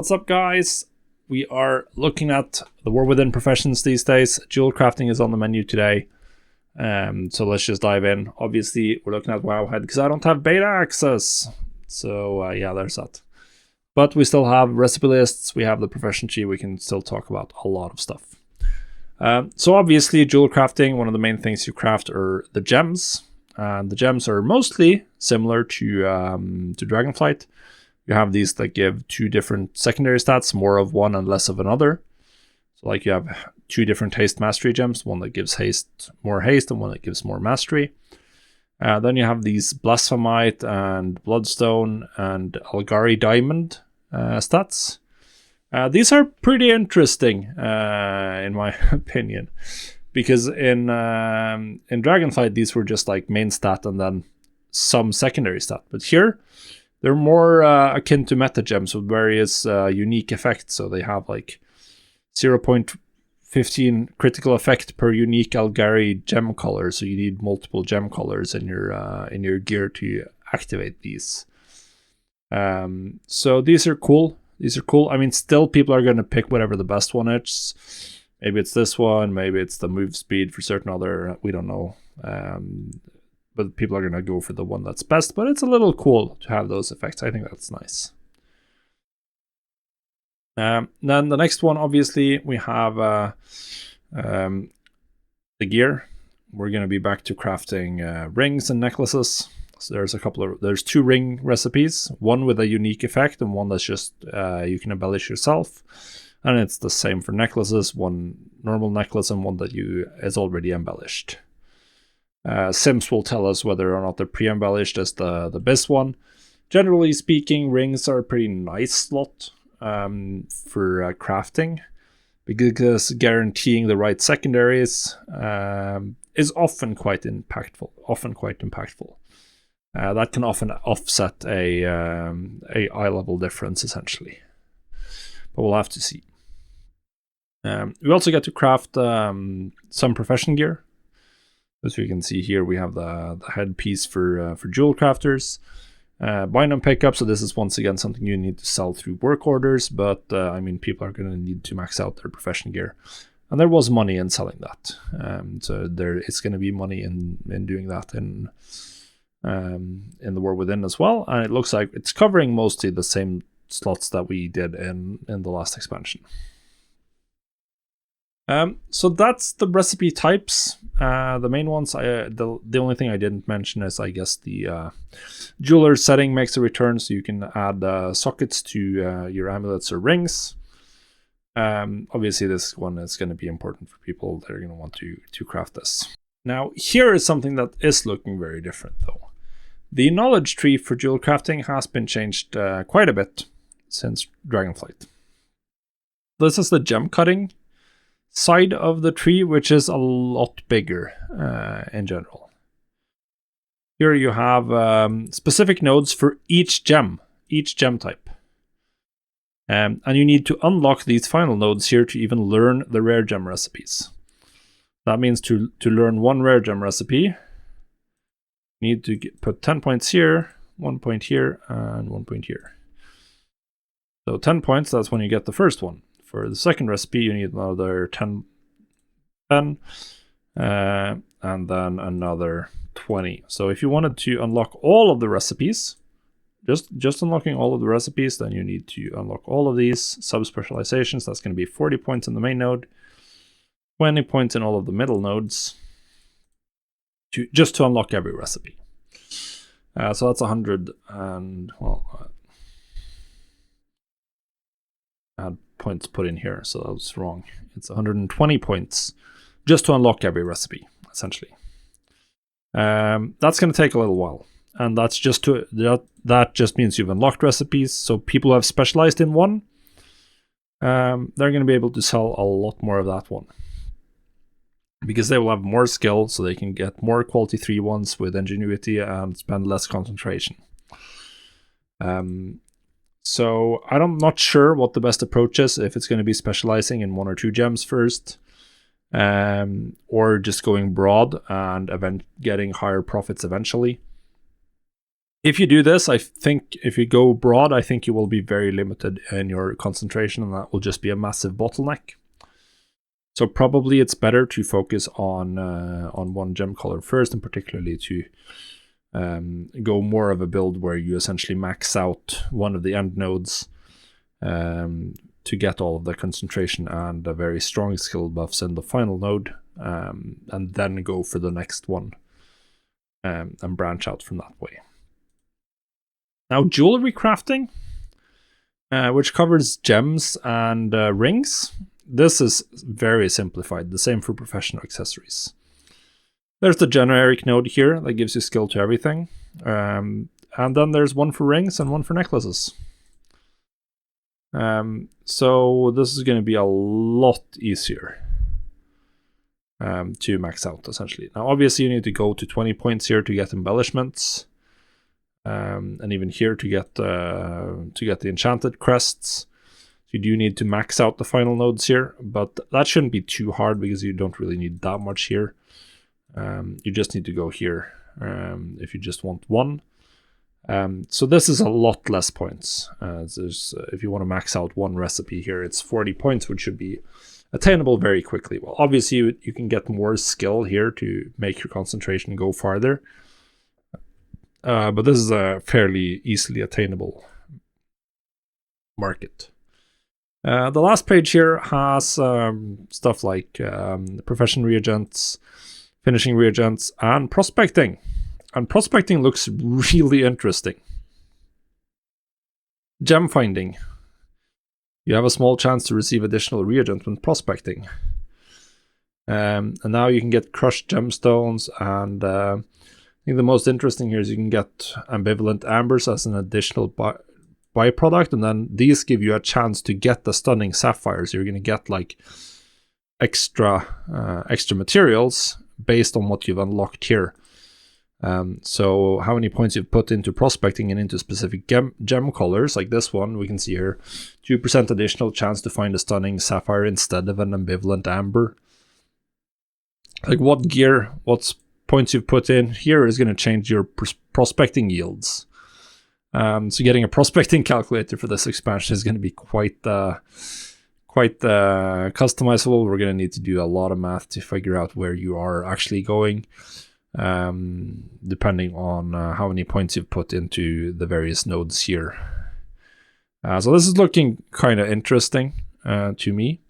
What's up, guys? We are looking at the war within professions these days. Jewel crafting is on the menu today. So let's just dive in. Obviously, we're looking at Wowhead because I don't have beta access. So yeah, there's that. But we still have recipe lists. We have the profession tree. We can still talk about a lot of stuff. So obviously, jewel crafting, one of the main things you craft are the gems. And the gems are mostly similar to Dragonflight. You have these that give two different secondary stats, more of one and less of another. So like you have two different haste mastery gems, one that gives more haste and one that gives more mastery. Then you have these Blasphemite and Bloodstone and Algari Diamond stats. These are pretty interesting, in my opinion, because in Dragonflight these were just like main stat and then some secondary stat. But here they're more akin to meta gems with various unique effects. So they have like 0.15 critical effect per unique Algari gem color. So you need multiple gem colors in your gear to activate these. So these are cool. These are cool. I mean, still people are going to pick whatever the best one is. Maybe it's this one. Maybe it's the move speed for certain other. We don't know. But people are going to go for the one that's best. But it's a little cool to have those effects. I think that's nice. Then the next one, obviously, we have the gear. We're going to be back to crafting rings and necklaces. So there's two ring recipes, one with a unique effect and one that's just you can embellish yourself. And it's the same for necklaces, one normal necklace and one that is already embellished. Sims will tell us whether or not they're pre-embellished as the best one. Generally speaking, rings are a pretty nice slot for crafting, because guaranteeing the right secondaries is often quite impactful. That can often offset a eye level difference, essentially. But we'll have to see. We also get to craft some profession gear. As you can see here, we have the headpiece for jewel crafters. Bind and pick up, so this is once again something you need to sell through work orders, but I mean, people are going to need to max out their profession gear. And there was money in selling that. So there is going to be money in doing that in the War Within as well. And it looks like it's covering mostly the same slots that we did in the last expansion. So that's the recipe types. The main ones, the only thing I didn't mention is, I guess, the jeweler setting makes a return, so you can add sockets to your amulets or rings. Obviously, this one is going to be important for people that are going to want to craft this. Now, here is something that is looking very different, though. The knowledge tree for jewel crafting has been changed quite a bit since Dragonflight. This is the gem cutting side of the tree, which is a lot bigger in general. Here you have specific nodes for each gem type. And you need to unlock these final nodes here to even learn the rare gem recipes. That means to learn one rare gem recipe, you need to put 10 points here, 1 point here, and 1 point here. So 10 points, that's when you get the first one. For the second recipe, you need another 10, and then another 20. So if you wanted to unlock all of the recipes, just unlocking all of the recipes, then you need to unlock all of these sub-specializations. That's going to be 40 points in the main node, 20 points in all of the middle nodes, just to unlock every recipe. So that's 100 and, well, I had points put in here, so that was wrong. It's 120 points just to unlock every recipe, essentially. That's going to take a little while, and that just means you've unlocked recipes. So people who have specialized in one, they're going to be able to sell a lot more of that one, because they will have more skill, so they can get more quality 3 ones with ingenuity and spend less concentration. So I'm not sure what the best approach is, if it's going to be specializing in 1 or 2 gems first, or just going broad and getting higher profits eventually. If you do this, I think if you go broad, I think you will be very limited in your concentration, and that will just be a massive bottleneck. So probably it's better to focus on one gem color first, and particularly to go more of a build where you essentially max out one of the end nodes to get all of the concentration and a very strong skill buffs in the final node, and then go for the next one and branch out from that way. Now, jewelry crafting, which covers gems and rings. This is very simplified, the same for professional accessories. There's the generic node here that gives you skill to everything. And then there's one for rings and one for necklaces. So this is going to be a lot easier to max out, essentially. Now, obviously, you need to go to 20 points here to get embellishments. And even here to get the enchanted crests. You do need to max out the final nodes here, but that shouldn't be too hard because you don't really need that much here. You just need to go here if you just want one. So this is a lot less points. If you want to max out one recipe here, it's 40 points, which should be attainable very quickly. Well, obviously you can get more skill here to make your concentration go farther. But this is a fairly easily attainable market. The last page here has stuff like profession reagents, finishing reagents, and prospecting. And prospecting looks really interesting. Gem finding. You have a small chance to receive additional reagent when prospecting. And now you can get crushed gemstones, and I think the most interesting here is you can get ambivalent ambers as an additional byproduct, and then these give you a chance to get the stunning sapphires. You're going to get like extra materials based on what you've unlocked here. So how many points you've put into prospecting and into specific gem colors, like this one, we can see here, 2% additional chance to find a stunning sapphire instead of an ambivalent amber. Like what points you've put in here is going to change your prospecting yields. So getting a prospecting calculator for this expansion is going to be quite customizable. We're going to need to do a lot of math to figure out where you are actually going, depending on how many points you've put into the various nodes here. So this is looking kind of interesting to me.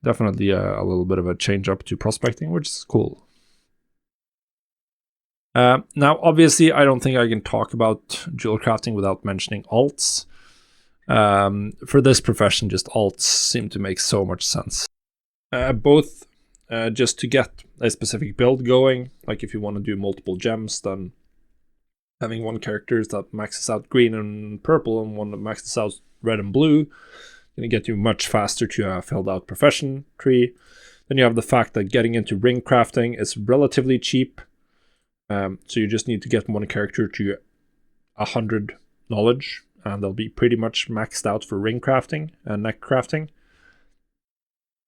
Definitely a little bit of a change up to prospecting, which is cool. Now, obviously, I don't think I can talk about jewel crafting without mentioning alts. For this profession, just alts seem to make so much sense. Both just to get a specific build going, like if you want to do multiple gems, then having one character that maxes out green and purple and one that maxes out red and blue, going to get you much faster to a filled out profession tree. Then you have the fact that getting into ring crafting is relatively cheap. So you just need to get one character to 100 knowledge, and they'll be pretty much maxed out for ring crafting and neck crafting.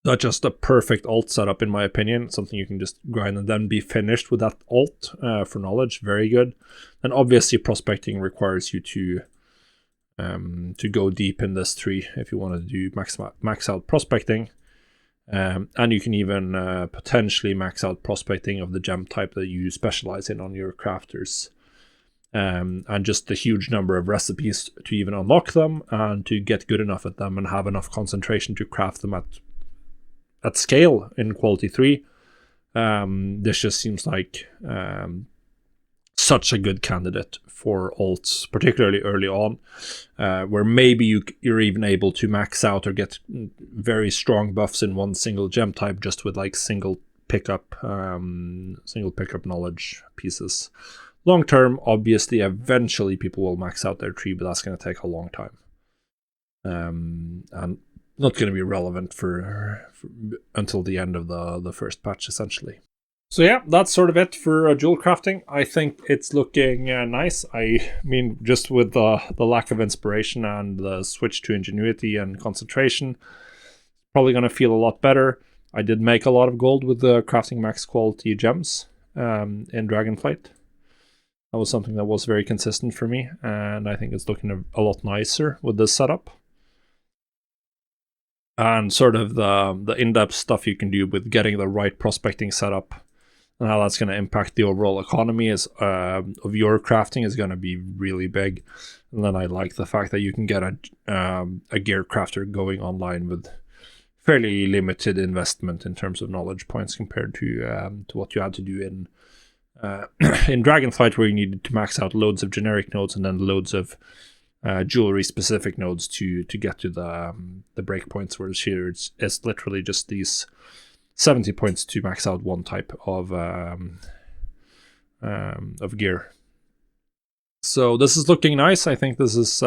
That's just a perfect alt setup, in my opinion. Something you can just grind and then be finished with that alt for knowledge. Very good. And obviously, prospecting requires you to go deep in this tree if you want to do max out prospecting. And you can even potentially max out prospecting of the gem type that you specialize in on your crafters. And just the huge number of recipes to even unlock them and to get good enough at them and have enough concentration to craft them at scale in quality 3. This just seems like such a good candidate for alts, particularly early on, where maybe you're even able to max out or get very strong buffs in one single gem type just with like single pickup knowledge pieces. Long term, obviously, eventually people will max out their tree, but that's going to take a long time, and not going to be relevant for until the end of the first patch, essentially. So yeah, that's sort of it for jewel crafting. I think it's looking nice. I mean, just with the lack of inspiration and the switch to ingenuity and concentration, probably going to feel a lot better. I did make a lot of gold with the crafting max quality gems in Dragonflight. That was something that was very consistent for me, and I think it's looking a lot nicer with this setup. And sort of the in-depth stuff you can do with getting the right prospecting setup and how that's going to impact the overall economy of your crafting is going to be really big. And then I like the fact that you can get a gear crafter going online with fairly limited investment in terms of knowledge points compared to what you had to do in Dragonflight, where you needed to max out loads of generic nodes and then loads of jewelry specific nodes to get to the breakpoints. Whereas here it's literally just these 70 points to max out one type of gear. So this is looking nice. I think this is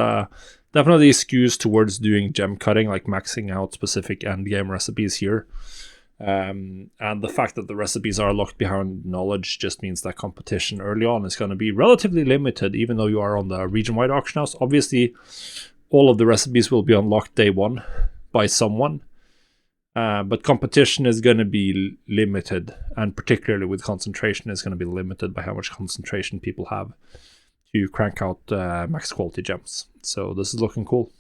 definitely skews towards doing gem cutting, like maxing out specific end game recipes here. And the fact that the recipes are locked behind knowledge just means that competition early on is going to be relatively limited, even though you are on the region-wide auction house. Obviously, all of the recipes will be unlocked day one by someone, but competition is going to be limited, and particularly with concentration is going to be limited by how much concentration people have to crank out max quality gems. So this is looking cool.